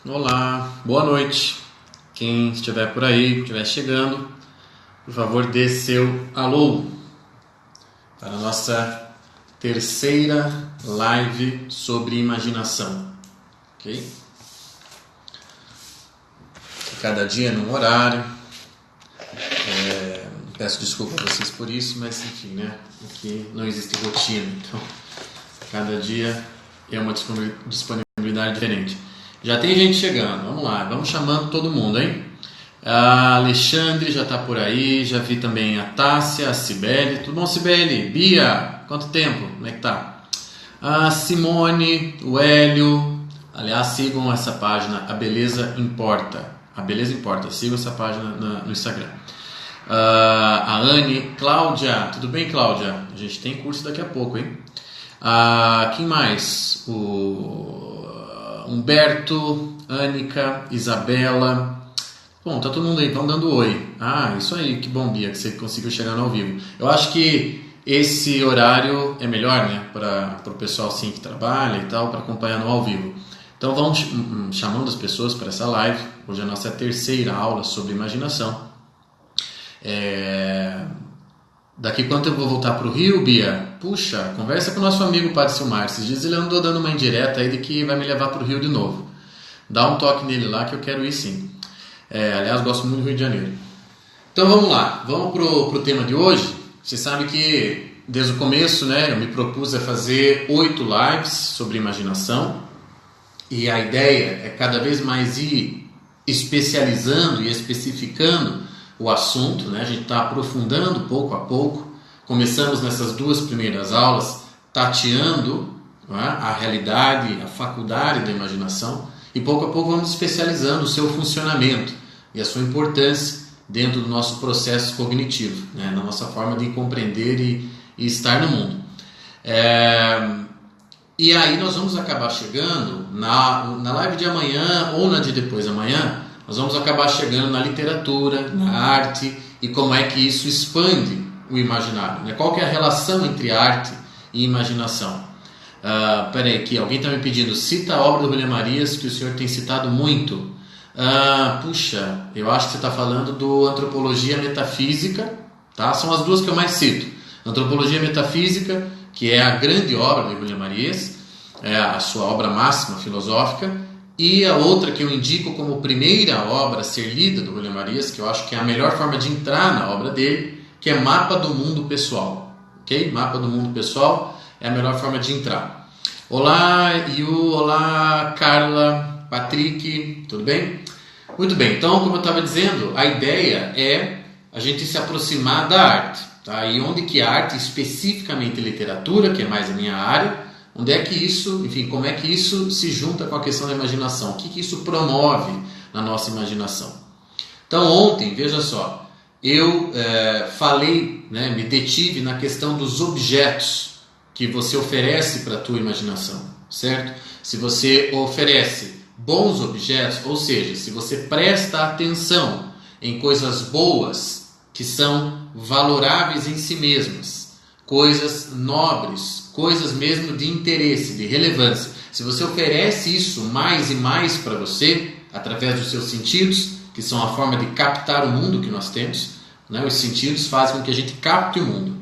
Olá, boa noite. Quem estiver por aí, estiver chegando, por favor, dê seu alô para a nossa terceira live sobre imaginação, ok? Cada dia num horário. Peço desculpa a vocês por isso, mas enfim, né? Aqui não existe rotina, então cada dia é uma disponibilidade diferente. Já tem gente chegando, vamos lá, vamos chamando todo mundo, hein? A Alexandre já está por aí, já vi também a Tássia, a Cibele. Tudo bom, Cibele? Bia, quanto tempo? Como é que tá? A Simone, o Hélio. Aliás, sigam essa página, A Beleza Importa. A Beleza Importa, sigam essa página no Instagram. A Anne, Cláudia, tudo bem, Cláudia? A gente tem curso daqui a pouco, hein? Quem mais? O Humberto, Ânica, Isabela. Bom, tá todo mundo aí, estão dando oi. Isso aí, que bom, Bia, que você conseguiu chegar no ao vivo. Eu acho que esse horário é melhor, né, para o pessoal assim que trabalha e tal, para acompanhar no ao vivo. Então vamos chamando as pessoas para essa live. Hoje é a nossa terceira aula sobre imaginação. Daqui quanto eu vou voltar para o Rio, Bia? Puxa, conversa com o nosso amigo Padre Silmar. Esses dias ele andou dando uma indireta aí de que vai me levar para o Rio de novo. Dá um toque nele lá que eu quero ir sim. Aliás, gosto muito do Rio de Janeiro. Então vamos lá, vamos pro tema de hoje. Você sabe que desde o começo, né, eu me propus a fazer 8 lives sobre imaginação. E a ideia é cada vez mais ir especializando e especificando o assunto, né? A gente está aprofundando pouco a pouco. Começamos nessas 2 primeiras aulas tateando, não é, a realidade, a faculdade da imaginação, e pouco a pouco vamos especializando o seu funcionamento e a sua importância dentro do nosso processo cognitivo, né? Na nossa forma de compreender e estar no mundo. E aí nós vamos acabar chegando na live de amanhã ou na de depois da manhã. Nós vamos acabar chegando na literatura, na arte e como é que isso expande o imaginário, né? Qual que é a relação entre arte e imaginação? Peraí, aqui alguém está me pedindo, cita a obra do William Marias que o senhor tem citado muito. Puxa, eu acho que você está falando do Antropologia Metafísica, tá? São as 2 que eu mais cito. Antropologia Metafísica, que é a grande obra do William Marias, é a sua obra máxima filosófica. E a outra que eu indico como primeira obra a ser lida do William Marias, que eu acho que é a melhor forma de entrar na obra dele, que é Mapa do Mundo Pessoal. Ok? Mapa do Mundo Pessoal é a melhor forma de entrar. Olá, Yu, olá, Carla, Patrick, tudo bem? Muito bem, então, como eu estava dizendo, a ideia é a gente se aproximar da arte. Tá? E onde que a arte, especificamente literatura, que é mais a minha área, onde é que isso, enfim, como é que isso se junta com a questão da imaginação? O que isso promove na nossa imaginação? Então ontem, veja só, eu falei, né, me detive na questão dos objetos que você oferece para a tua imaginação, certo? Se você oferece bons objetos, ou seja, se você presta atenção em coisas boas que são valoráveis em si mesmas, coisas nobres, coisas mesmo de interesse, de relevância. Se você oferece isso mais e mais para você, através dos seus sentidos, que são a forma de captar o mundo que nós temos, né? Os sentidos fazem com que a gente capte o mundo,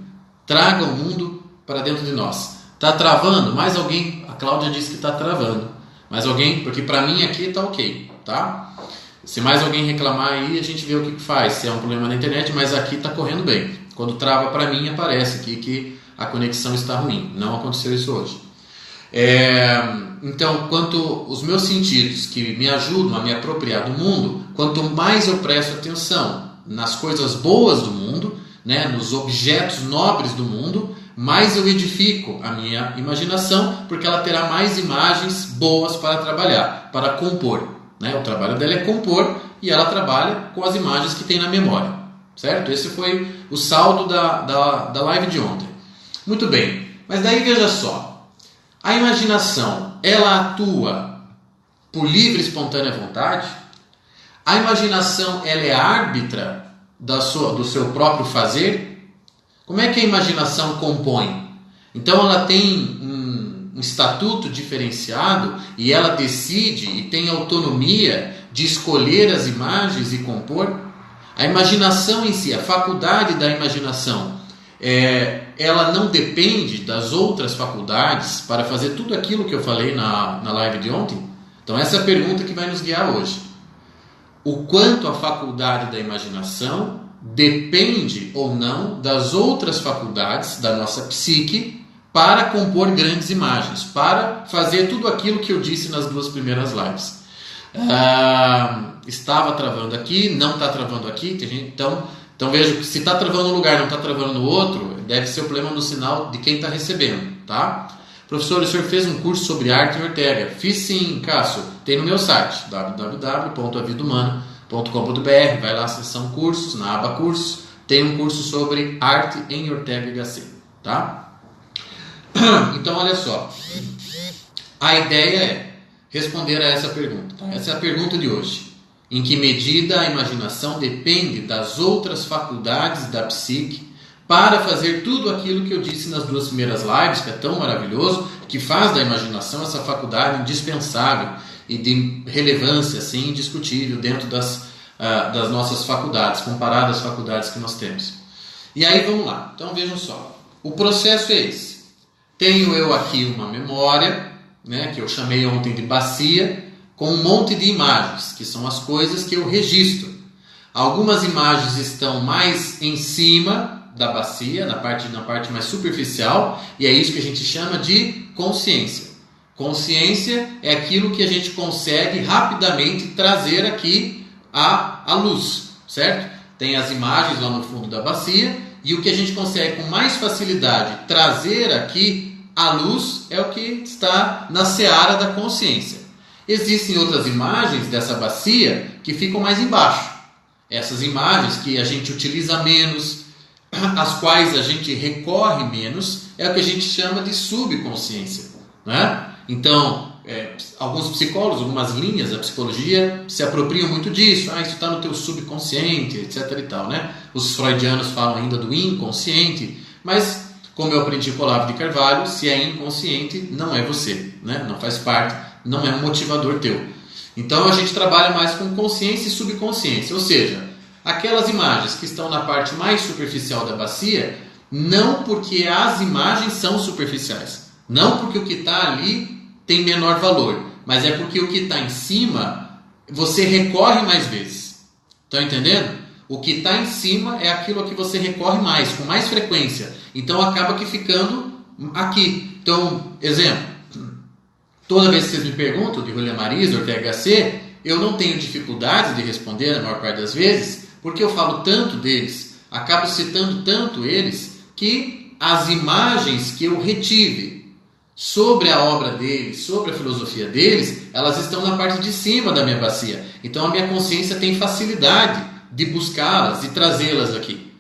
traga o mundo para dentro de nós. Está travando? Mais alguém? A Cláudia disse que está travando. Mais alguém? Porque para mim aqui está ok, tá? Se mais alguém reclamar aí, a gente vê o que faz. Se é um problema na internet, mas aqui está correndo bem. Quando trava para mim, aparece aqui que a conexão está ruim. Não aconteceu isso hoje. Então, quanto os meus sentidos que me ajudam a me apropriar do mundo, quanto mais eu presto atenção nas coisas boas do mundo, né, nos objetos nobres do mundo, mais eu edifico a minha imaginação, porque ela terá mais imagens boas para trabalhar, para compor, né? O trabalho dela é compor e ela trabalha com as imagens que tem na memória, certo? Esse foi o saldo da live de ontem. Muito bem, mas daí veja só, a imaginação, ela atua por livre e espontânea vontade? A imaginação, ela é árbitra do seu próprio fazer? Como é que a imaginação compõe? Então ela tem estatuto diferenciado e ela decide e tem autonomia de escolher as imagens e compor? A imaginação em si, a faculdade da imaginação, ela não depende das outras faculdades para fazer tudo aquilo que eu falei na live de ontem? Então essa é a pergunta que vai nos guiar hoje. O quanto a faculdade da imaginação depende ou não das outras faculdades da nossa psique para compor grandes imagens, para fazer tudo aquilo que eu disse nas 2 primeiras lives. Estava travando aqui, não está travando aqui, então veja que se está travando um lugar, não está travando no outro, deve ser o problema no sinal de quem está recebendo, tá? Professor, o senhor fez um curso sobre arte em Ortega? Fiz sim, Cássio. Tem no meu site, www.avidahumana.com.br. Vai lá, seção cursos, na aba cursos, tem um curso sobre arte em Ortega HC, tá? Então, olha só. A ideia é responder a essa pergunta. Tá? Essa é a pergunta de hoje. Em que medida a imaginação depende das outras faculdades da psique para fazer tudo aquilo que eu disse nas 2 primeiras lives, que é tão maravilhoso, que faz da imaginação essa faculdade indispensável e de relevância assim, indiscutível dentro das nossas faculdades, comparado às faculdades que nós temos. E aí vamos lá. Então vejam só. O processo é esse. Tenho eu aqui uma memória, né, que eu chamei ontem de bacia, com um monte de imagens, que são as coisas que eu registro. Algumas imagens estão mais em cima da bacia, na parte mais superficial, e é isso que a gente chama de consciência. Consciência é aquilo que a gente consegue rapidamente trazer aqui à luz, certo? Tem as imagens lá no fundo da bacia, e o que a gente consegue com mais facilidade trazer aqui à luz é o que está na seara da consciência. Existem outras imagens dessa bacia que ficam mais embaixo. Essas imagens que a gente utiliza menos, as quais a gente recorre menos, é o que a gente chama de subconsciência, né? Então, alguns psicólogos, algumas linhas da psicologia se apropriam muito disso. Isso está no teu subconsciente, etc. e tal, né? Os freudianos falam ainda do inconsciente, mas, como eu aprendi com o Olavo de Carvalho, se é inconsciente, não é você, né? Não faz parte, não é um motivador teu. Então, a gente trabalha mais com consciência e subconsciência, ou seja, aquelas imagens que estão na parte mais superficial da bacia, não porque as imagens são superficiais, não porque o que está ali tem menor valor, mas é porque o que está em cima você recorre mais vezes. Estão entendendo? O que está em cima é aquilo a que você recorre mais, com mais frequência. Então acaba que ficando aqui. Então, exemplo, toda vez que vocês me perguntam de Julia Marisa, Ortega HC, eu não tenho dificuldade de responder na maior parte das vezes, porque eu falo tanto deles, acabo citando tanto eles, que as imagens que eu retive sobre a obra deles, sobre a filosofia deles, elas estão na parte de cima da minha bacia. Então a minha consciência tem facilidade de buscá-las e trazê-las aqui.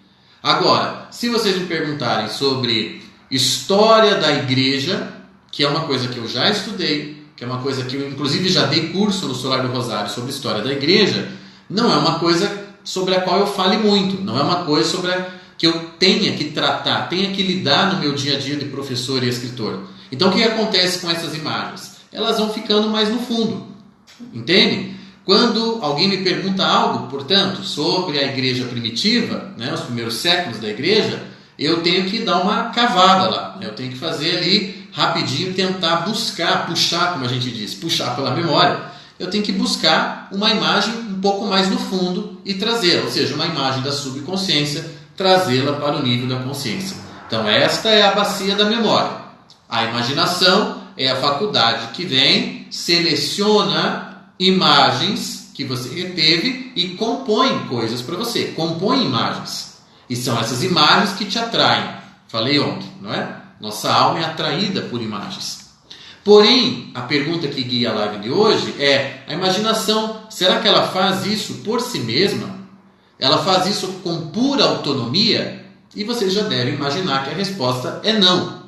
Agora, se vocês me perguntarem sobre história da igreja, que é uma coisa que eu já estudei, que é uma coisa que eu inclusive já dei curso no Solar do Rosário sobre história da igreja, não é uma coisa sobre a qual eu fale muito, não é uma coisa sobre a que eu tenha que tratar, tenha que lidar no meu dia a dia de professor e escritor. Então o que acontece com essas imagens? Elas vão ficando mais no fundo, entende? Quando alguém me pergunta algo, portanto, sobre a igreja primitiva, né, os primeiros séculos da igreja, eu tenho que dar uma cavada lá, eu tenho que fazer ali rapidinho, tentar buscar, puxar, como a gente diz, puxar pela memória. Eu tenho que buscar uma imagem um pouco mais no fundo e trazê-la, ou seja, uma imagem da subconsciência, trazê-la para o nível da consciência. Então esta é a bacia da memória. A imaginação é a faculdade que vem, seleciona imagens que você reteve e compõe coisas para você, compõe imagens. E são essas imagens que te atraem. Falei ontem, não é? Nossa alma é atraída por imagens. Porém, a pergunta que guia a live de hoje é: a imaginação, será que ela faz isso por si mesma? Ela faz isso com pura autonomia? E vocês já devem imaginar que a resposta é não.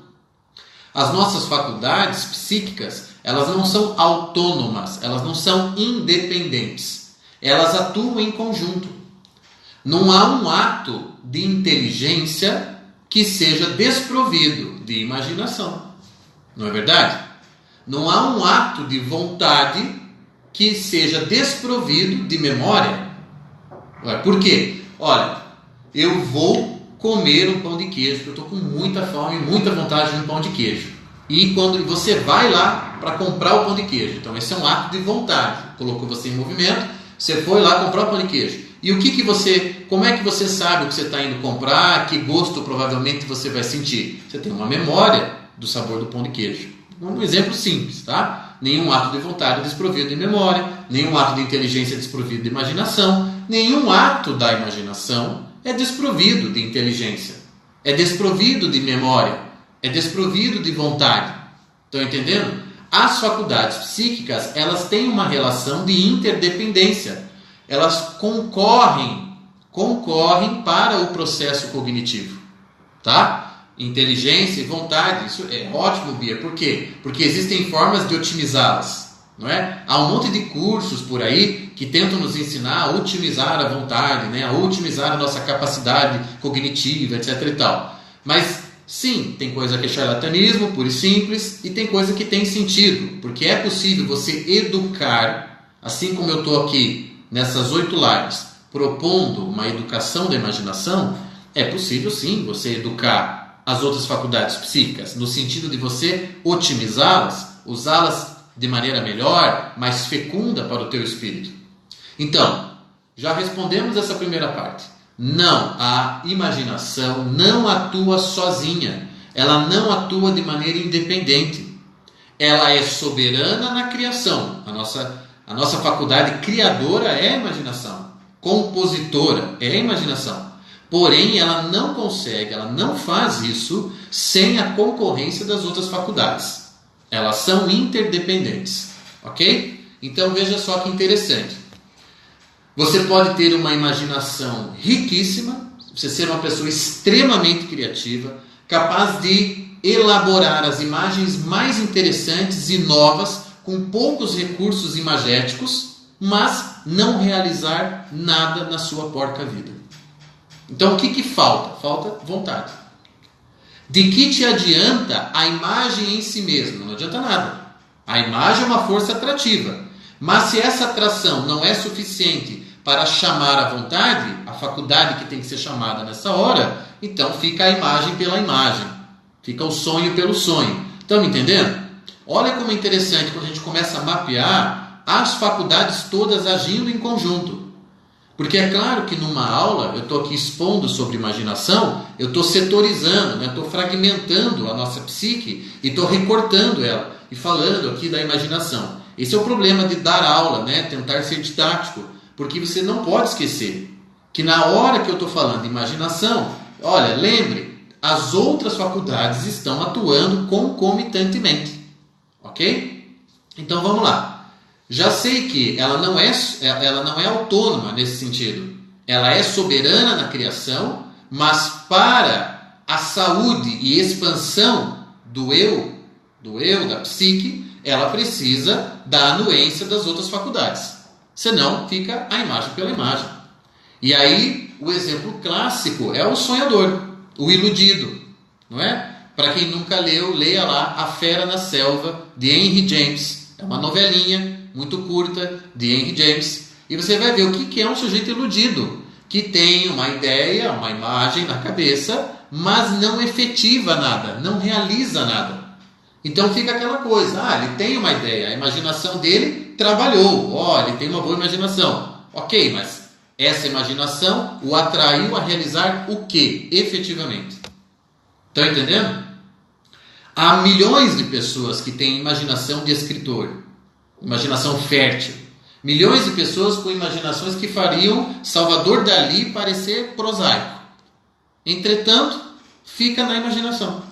As nossas faculdades psíquicas, elas não são autônomas, elas não são independentes. Elas atuam em conjunto. Não há um ato de inteligência que seja desprovido de imaginação. Não é verdade? Não há um ato de vontade que seja desprovido de memória. Por quê? Olha, eu vou comer um pão de queijo, porque eu estou com muita fome, muita vontade de um pão de queijo. E quando você vai lá para comprar o pão de queijo, então esse é um ato de vontade. Colocou você em movimento, você foi lá comprar o pão de queijo. E como é que você sabe o que você está indo comprar, que gosto provavelmente você vai sentir? Você tem uma memória do sabor do pão de queijo. Um exemplo simples, tá? Nenhum ato de vontade é desprovido de memória, nenhum ato de inteligência é desprovido de imaginação, nenhum ato da imaginação é desprovido de inteligência, é desprovido de memória, é desprovido de vontade. Estão entendendo? As faculdades psíquicas, elas têm uma relação de interdependência. Elas concorrem para o processo cognitivo, tá? Inteligência e vontade, isso é ótimo, Bia. Por quê? Porque existem formas de otimizá-las, não é? Há um monte de cursos por aí que tentam nos ensinar a otimizar a vontade, né? A otimizar a nossa capacidade cognitiva, etc e tal. Mas sim, tem coisa que é charlatanismo, puro e simples, e tem coisa que tem sentido, porque é possível você educar, assim como eu estou aqui nessas 8 lives, propondo uma educação da imaginação. É possível sim você educar as outras faculdades psíquicas, no sentido de você otimizá-las, usá-las de maneira melhor, mais fecunda para o teu espírito. Então, já respondemos essa primeira parte. Não, a imaginação não atua sozinha, ela não atua de maneira independente. Ela é soberana na criação. A nossa faculdade criadora é a imaginação, compositora é a imaginação. Porém, ela não consegue, ela não faz isso sem a concorrência das outras faculdades. Elas são interdependentes, ok? Então veja só que interessante. Você pode ter uma imaginação riquíssima, você ser uma pessoa extremamente criativa, capaz de elaborar as imagens mais interessantes e novas com poucos recursos imagéticos, mas não realizar nada na sua porca vida. Então o que falta? Falta vontade. De que te adianta a imagem em si mesma? Não adianta nada. A imagem é uma força atrativa. Mas se essa atração não é suficiente para chamar a vontade, a faculdade que tem que ser chamada nessa hora, então fica a imagem pela imagem. Fica o sonho pelo sonho. Estão me entendendo? Olha como é interessante quando a gente começa a mapear as faculdades todas agindo em conjunto. Porque é claro que numa aula, eu estou aqui expondo sobre imaginação, eu estou setorizando, né? Estou fragmentando a nossa psique e estou recortando ela e falando aqui da imaginação. Esse é o problema de dar aula, né? Tentar ser didático, porque você não pode esquecer que na hora que eu estou falando de imaginação, olha, lembre, as outras faculdades estão atuando concomitantemente, ok? Então vamos lá. Já sei que ela não é autônoma nesse sentido. Ela é soberana na criação, mas para a saúde e expansão do eu, da psique, ela precisa da anuência das outras faculdades. Senão fica a imagem pela imagem. E aí o exemplo clássico é o sonhador, o iludido, não é? Para quem nunca leu, leia lá A Fera na Selva, de Henry James. É uma novelinha muito curta de Henry James, e você vai ver o que é um sujeito iludido, que tem uma ideia, uma imagem na cabeça, mas não efetiva nada, não realiza nada. Então fica aquela coisa, ele tem uma ideia, a imaginação dele trabalhou, ele tem uma boa imaginação. Ok, mas essa imaginação o atraiu a realizar o que efetivamente? Estão entendendo? Há milhões de pessoas que têm imaginação de escritor, imaginação fértil. Milhões de pessoas com imaginações que fariam Salvador Dalí parecer prosaico. Entretanto, fica na imaginação.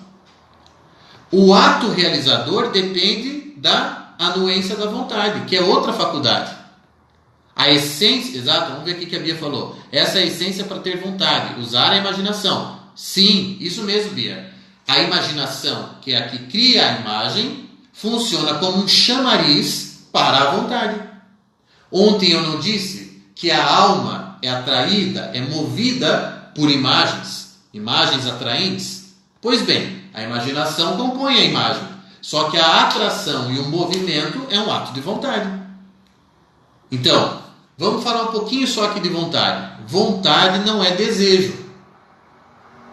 O ato realizador depende da anuência da vontade, que é outra faculdade. A essência, exato, vamos ver o que a Bia falou. Essa é a essência para ter vontade, usar a imaginação. Sim, isso mesmo, Bia. A imaginação, que é a que cria a imagem, funciona como um chamariz para a vontade. Ontem eu não disse que a alma é atraída, é movida por imagens atraentes? Pois bem, a imaginação compõe a imagem. Só que a atração e o movimento é um ato de vontade. Então, vamos falar um pouquinho só aqui de vontade. Vontade não é desejo,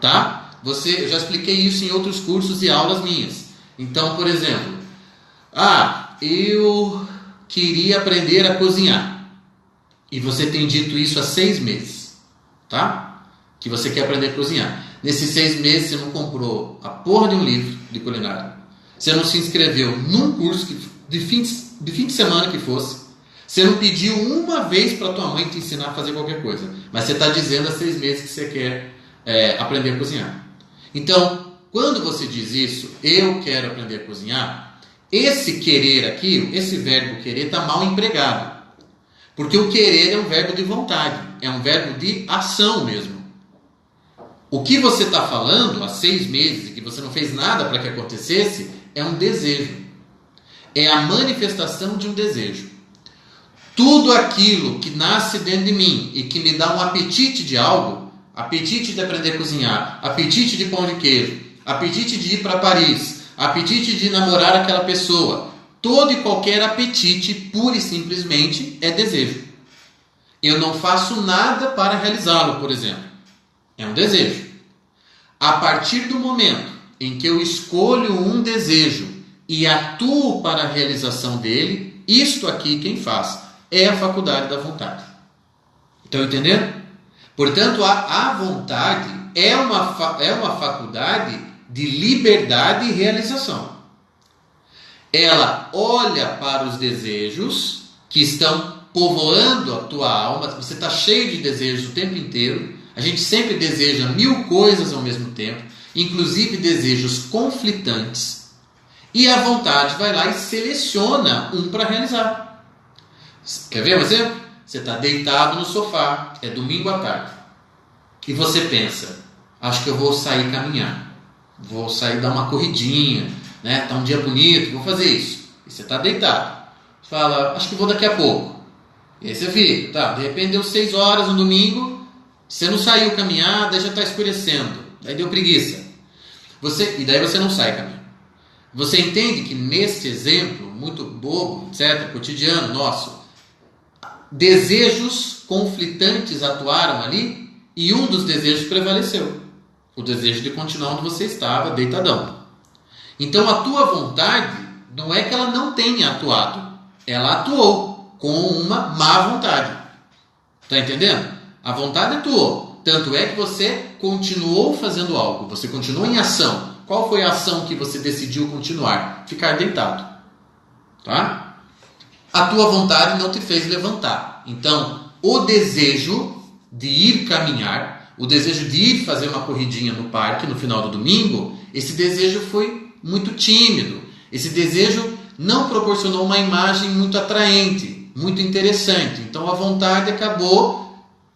tá? Eu já expliquei isso em outros cursos e aulas minhas. Então, por exemplo, eu queria aprender a cozinhar. E você tem dito isso há 6 meses, tá? Que você quer aprender a cozinhar. Nesses 6 meses você não comprou a porra de um livro de culinária. Você não se inscreveu num curso de fim de semana que fosse. Você não pediu uma vez para tua mãe te ensinar a fazer qualquer coisa. Mas você está dizendo há 6 meses que você quer aprender a cozinhar. Então, quando você diz isso, eu quero aprender a cozinhar, esse querer aqui, esse verbo querer está mal empregado. Porque o querer é um verbo de vontade, é um verbo de ação mesmo. O que você está falando há 6 meses e que você não fez nada para que acontecesse é um desejo. É a manifestação de um desejo. Tudo aquilo que nasce dentro de mim e que me dá um apetite de algo, apetite de aprender a cozinhar, apetite de pão de queijo, apetite de ir para Paris, apetite de namorar aquela pessoa, todo e qualquer apetite, pura e simplesmente, é desejo. Eu não faço nada para realizá-lo, por exemplo. É um desejo. A partir do momento em que eu escolho um desejo e atuo para a realização dele, isto aqui quem faz é a faculdade da vontade. Estão entendendo? Portanto, a vontade é uma faculdade de liberdade e realização. Ela olha para os desejos que estão povoando a tua alma. Você está cheio de desejos o tempo inteiro. A gente sempre deseja 1000 coisas ao mesmo tempo, inclusive desejos conflitantes. E a vontade vai lá e seleciona um para realizar. Quer ver um exemplo? Você está deitado no sofá, é domingo à tarde, e você pensa, acho que eu vou sair caminhar, vou sair dar uma corridinha, né? Tá um dia bonito, vou fazer isso. E você está deitado, fala, acho que vou daqui a pouco. E aí você fica, tá, de repente deu 6 horas no domingo, você não saiu caminhar, daí já está escurecendo, daí deu preguiça. E daí você não sai caminhar. Você entende que nesse exemplo, muito bobo, etc., cotidiano nosso, desejos conflitantes atuaram ali e um dos desejos prevaleceu. O desejo de continuar onde você estava, deitadão. Então a tua vontade não é que ela não tenha atuado. Ela atuou com uma má vontade. Está entendendo? A vontade atuou. Tanto é que você continuou fazendo algo. Você continuou em ação. Qual foi a ação que você decidiu continuar? Ficar deitado. Tá? A tua vontade não te fez levantar. Então, o desejo de ir caminhar, o desejo de ir fazer uma corridinha no parque no final do domingo, esse desejo foi muito tímido. Esse desejo não proporcionou uma imagem muito atraente, muito interessante. Então, a vontade acabou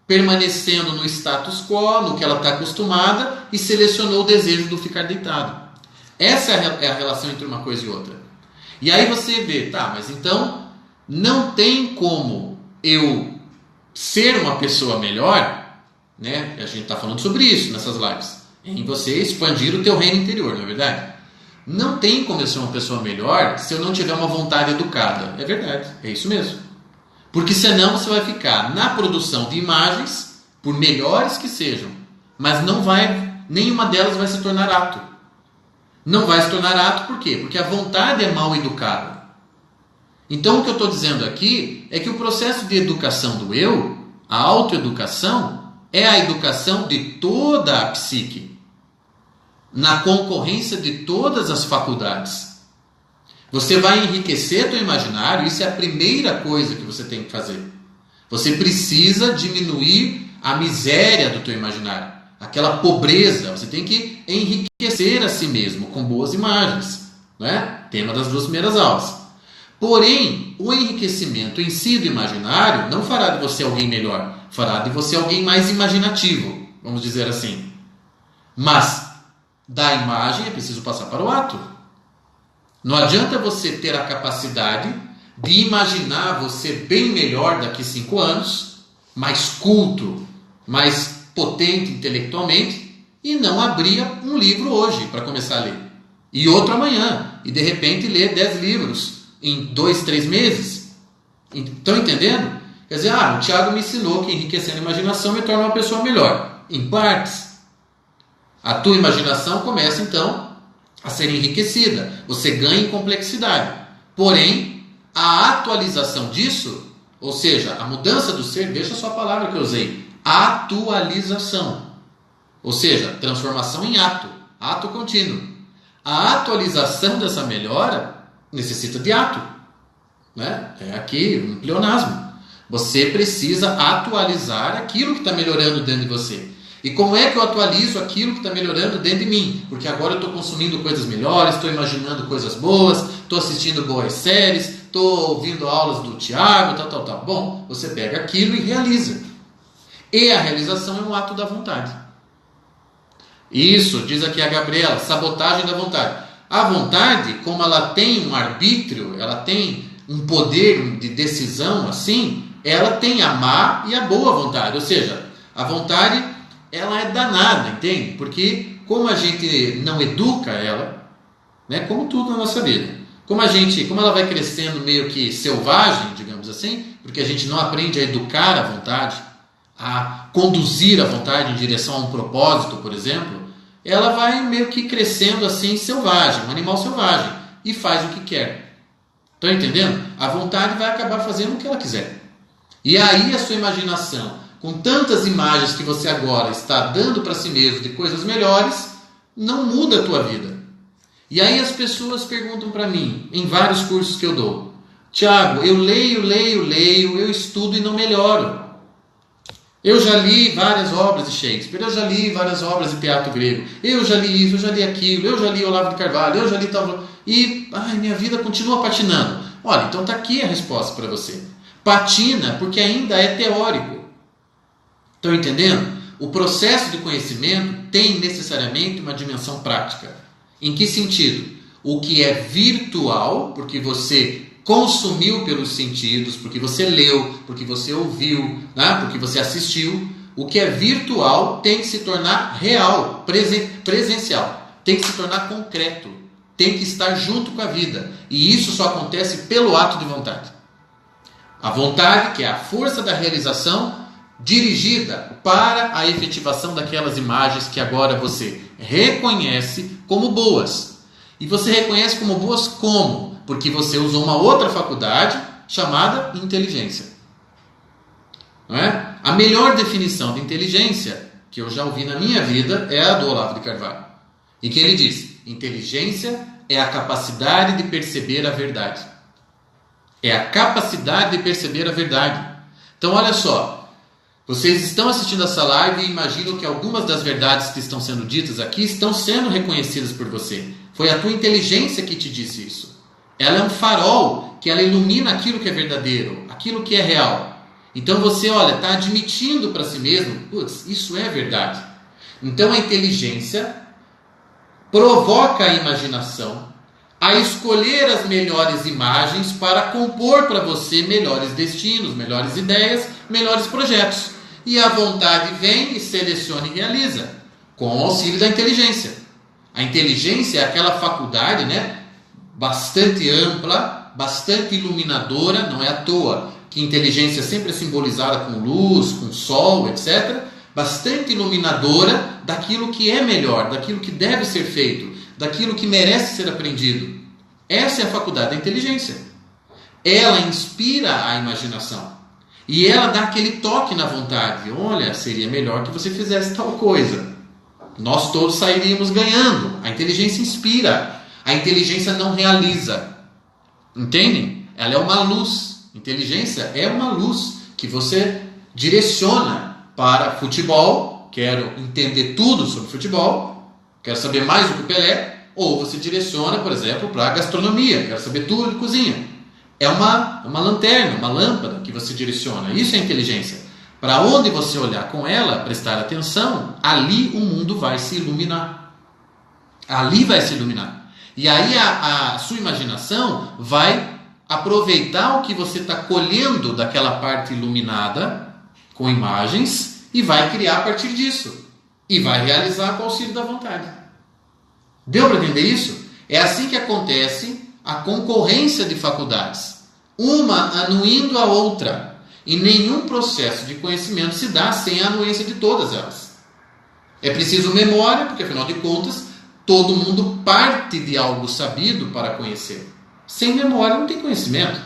permanecendo no status quo, no que ela está acostumada, e selecionou o desejo do ficar deitado. Essa é a relação entre uma coisa e outra. E aí você vê, tá, mas então não tem como eu ser uma pessoa melhor, né? A gente está falando sobre isso nessas lives, em você expandir o teu reino interior, não é verdade? Não tem como eu ser uma pessoa melhor se eu não tiver uma vontade educada. É verdade, é isso mesmo. Porque senão você vai ficar na produção de imagens, por melhores que sejam, mas nenhuma delas vai se tornar ato. Não vai se tornar ato por quê? Porque a vontade é mal educada. Então o que eu estou dizendo aqui é que o processo de educação do eu, a autoeducação, é a educação de toda a psique, na concorrência de todas as faculdades. Você vai enriquecer teu imaginário, isso é a primeira coisa que você tem que fazer. Você precisa diminuir a miséria do teu imaginário, aquela pobreza. Você tem que enriquecer a si mesmo com boas imagens, né? Tema das 2 primeiras aulas. Porém, o enriquecimento em si do imaginário não fará de você alguém melhor, fará de você alguém mais imaginativo, vamos dizer assim. Mas da imagem é preciso passar para o ato. Não adianta você ter a capacidade de imaginar você bem melhor daqui a 5 anos, mais culto, mais potente intelectualmente, e não abrir um livro hoje para começar a ler. E outro amanhã. e de repente lê 10 livros em 2, 3 meses. Estão entendendo? Quer dizer, o Tiago me ensinou que enriquecendo a imaginação me torna uma pessoa melhor. Em partes. A tua imaginação começa então a ser enriquecida. Você ganha em complexidade. Porém, a atualização disso, ou seja, a mudança do ser, deixa só a palavra que eu usei, atualização. Ou seja, transformação em ato. Ato contínuo. A atualização dessa melhora necessita de ato. Né? É aqui um pleonasmo. Você precisa atualizar aquilo que está melhorando dentro de você. E como é que eu atualizo aquilo que está melhorando dentro de mim? Porque agora eu estou consumindo coisas melhores, estou imaginando coisas boas, estou assistindo boas séries, estou ouvindo aulas do Tiago, tal. Bom, você pega aquilo e realiza. E a realização é um ato da vontade. Isso, diz aqui a Gabriela, sabotagem da vontade. A vontade, como ela tem um arbítrio, ela tem um poder de decisão assim, ela tem a má e a boa vontade. Ou seja, a vontade, ela é danada, entende? Porque como a gente não educa ela, né, como tudo na nossa vida, como ela vai crescendo meio que selvagem, digamos assim, porque a gente não aprende a educar a vontade, a conduzir a vontade em direção a um propósito, por exemplo, ela vai meio que crescendo assim selvagem, um animal selvagem, e faz o que quer. Estão entendendo? A vontade vai acabar fazendo o que ela quiser. E aí a sua imaginação, com tantas imagens que você agora está dando para si mesmo de coisas melhores, não muda a tua vida. E aí as pessoas perguntam para mim, em vários cursos que eu dou, Tiago, eu leio, eu estudo e não melhoro. Eu já li várias obras de Shakespeare, eu já li várias obras de teatro grego, eu já li isso, eu já li aquilo, eu já li Olavo de Carvalho, eu já li tal... E minha vida continua patinando. Olha, então está aqui a resposta para você. Patina porque ainda é teórico. Estão entendendo? O processo de conhecimento tem necessariamente uma dimensão prática. Em que sentido? O que é virtual, porque você consumiu pelos sentidos, porque você leu, porque você ouviu, né? Porque você assistiu. O que é virtual tem que se tornar real, presencial. Tem que se tornar concreto. Tem que estar junto com a vida. E isso só acontece pelo ato de vontade. A vontade, que é a força da realização, dirigida para a efetivação daquelas imagens que agora você reconhece como boas. E você reconhece como boas como? Porque você usou uma outra faculdade chamada inteligência. Não é? A melhor definição de inteligência que eu já ouvi na minha vida é a do Olavo de Carvalho. E que ele diz: inteligência é a capacidade de perceber a verdade. É a capacidade de perceber a verdade. Então olha só, vocês estão assistindo essa live e imaginam que algumas das verdades que estão sendo ditas aqui estão sendo reconhecidas por você. Foi a tua inteligência que te disse isso. Ela é um farol que ela ilumina aquilo que é verdadeiro, aquilo que é real. Então você, olha, está admitindo para si mesmo, putz, isso é verdade. Então a inteligência provoca a imaginação a escolher as melhores imagens para compor para você melhores destinos, melhores ideias, melhores projetos. E a vontade vem e seleciona e realiza, com o auxílio da inteligência. A inteligência é aquela faculdade, né, bastante ampla, bastante iluminadora, não é à toa que inteligência sempre é simbolizada com luz, com sol, etc. Bastante iluminadora daquilo que é melhor, daquilo que deve ser feito, daquilo que merece ser aprendido. Essa é a faculdade da inteligência. Ela inspira a imaginação. E ela dá aquele toque na vontade. Olha, seria melhor que você fizesse tal coisa. Nós todos sairíamos ganhando. A inteligência inspira. A inteligência não realiza. Entendem? Ela é uma luz. Inteligência é uma luz que você direciona para futebol. Quero entender tudo sobre futebol. Quero saber mais do que o Pelé. Ou você direciona, por exemplo, para a gastronomia. Quero saber tudo de cozinha. É uma lanterna, uma lâmpada que você direciona. Isso é inteligência. Para onde você olhar com ela, prestar atenção, ali o mundo vai se iluminar. Ali vai se iluminar. E aí a sua imaginação vai aproveitar o que você está colhendo daquela parte iluminada, com imagens, e vai criar a partir disso. E vai realizar com o auxílio da vontade. Deu para entender isso? É assim que acontece a concorrência de faculdades, uma anuindo a outra, e nenhum processo de conhecimento se dá sem a anuência de todas elas. É preciso memória, porque afinal de contas, todo mundo parte de algo sabido para conhecer. Sem memória não tem conhecimento.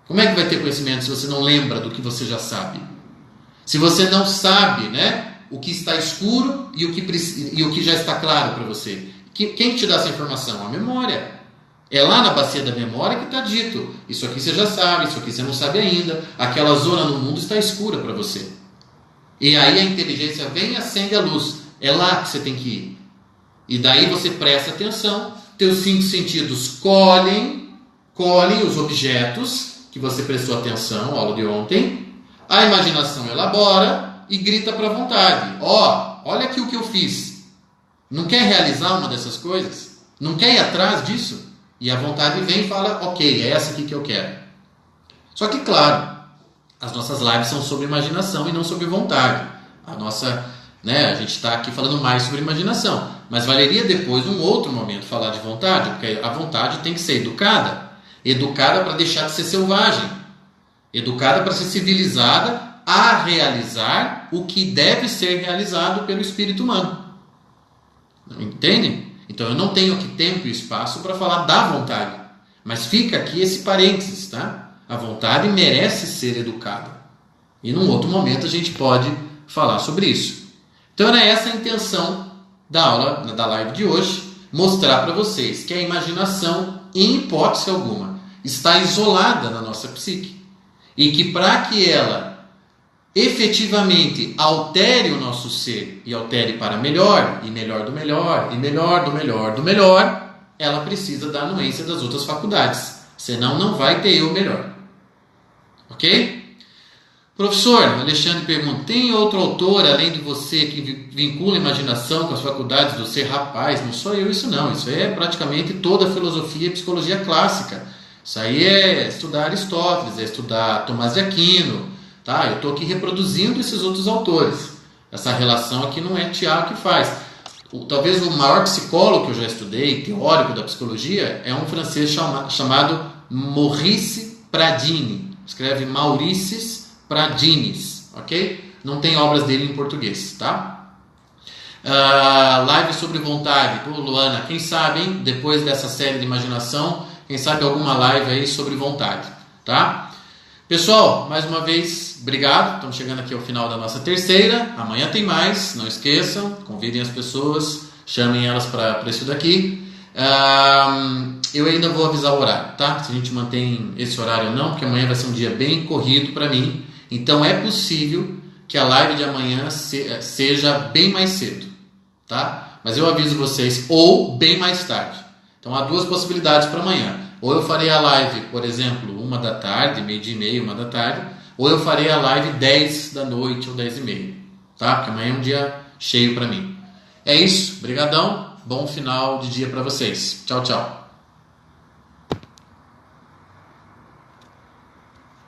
Como é que vai ter conhecimento se você não lembra do que você já sabe? Se você não sabe, né, o que está escuro e o que já está claro para você. Quem te dá essa informação? A memória. É lá na bacia da memória que está dito. Isso aqui você já sabe, isso aqui você não sabe ainda. Aquela zona no mundo está escura para você. E aí a inteligência vem e acende a luz. É lá que você tem que ir. E daí você presta atenção. Teus 5 sentidos colhem os objetos que você prestou atenção, aula de ontem. A imaginação elabora e grita para a vontade. Olha aqui o que eu fiz. Não quer realizar uma dessas coisas? Não quer ir atrás disso? E a vontade vem e fala, ok, é essa aqui que eu quero. Só que, claro, as nossas lives são sobre imaginação e não sobre vontade. A gente está aqui falando mais sobre imaginação. Mas valeria depois, num outro momento, falar de vontade, porque a vontade tem que ser educada. Educada para deixar de ser selvagem. Educada para ser civilizada a realizar o que deve ser realizado pelo espírito humano. Entendem? Então eu não tenho aqui tempo e espaço para falar da vontade. Mas fica aqui esse parênteses, tá? A vontade merece ser educada. E num outro momento a gente pode falar sobre isso. Então era essa a intenção da aula, da live de hoje, mostrar para vocês que a imaginação, em hipótese alguma, está isolada na nossa psique. E que para que ela efetivamente altere o nosso ser e altere para melhor, e melhor do melhor, e melhor do melhor do melhor, ela precisa da anuência das outras faculdades. Senão não vai ter eu melhor. Ok? Professor, Alexandre pergunta, tem outro autor além de você que vincula a imaginação com as faculdades do ser? Rapaz, não sou eu isso não. Isso é praticamente toda a filosofia e psicologia clássica. Isso aí é estudar Aristóteles, é estudar Tomás de Aquino. Tá? Eu estou aqui reproduzindo esses outros autores. Essa relação aqui não é Tiago que faz. Talvez o maior psicólogo que eu já estudei, teórico da psicologia, é um francês chamado Maurice Pradines. Escreve Maurice Pradines, ok? Não tem obras dele em português, tá? Live sobre vontade. Pô, Luana, quem sabe, hein? Depois dessa série de imaginação, quem sabe alguma live aí sobre vontade, tá? Pessoal, mais uma vez, obrigado. Estamos chegando aqui ao final da nossa terceira. Amanhã tem mais, não esqueçam. Convidem as pessoas, chamem elas para isso daqui. Eu ainda vou avisar o horário, tá? Se a gente mantém esse horário ou não, porque amanhã vai ser um dia bem corrido para mim. Então é possível que a live de amanhã seja bem mais cedo, tá? Mas eu aviso vocês, ou bem mais tarde. Então há 2 possibilidades para amanhã. Ou eu farei a live, por exemplo, 1 da tarde, 12:30, 1 da tarde, ou eu farei a live 10 da noite ou 10:30, tá? Porque amanhã é um dia cheio para mim. É isso, brigadão, bom final de dia para vocês. Tchau, tchau.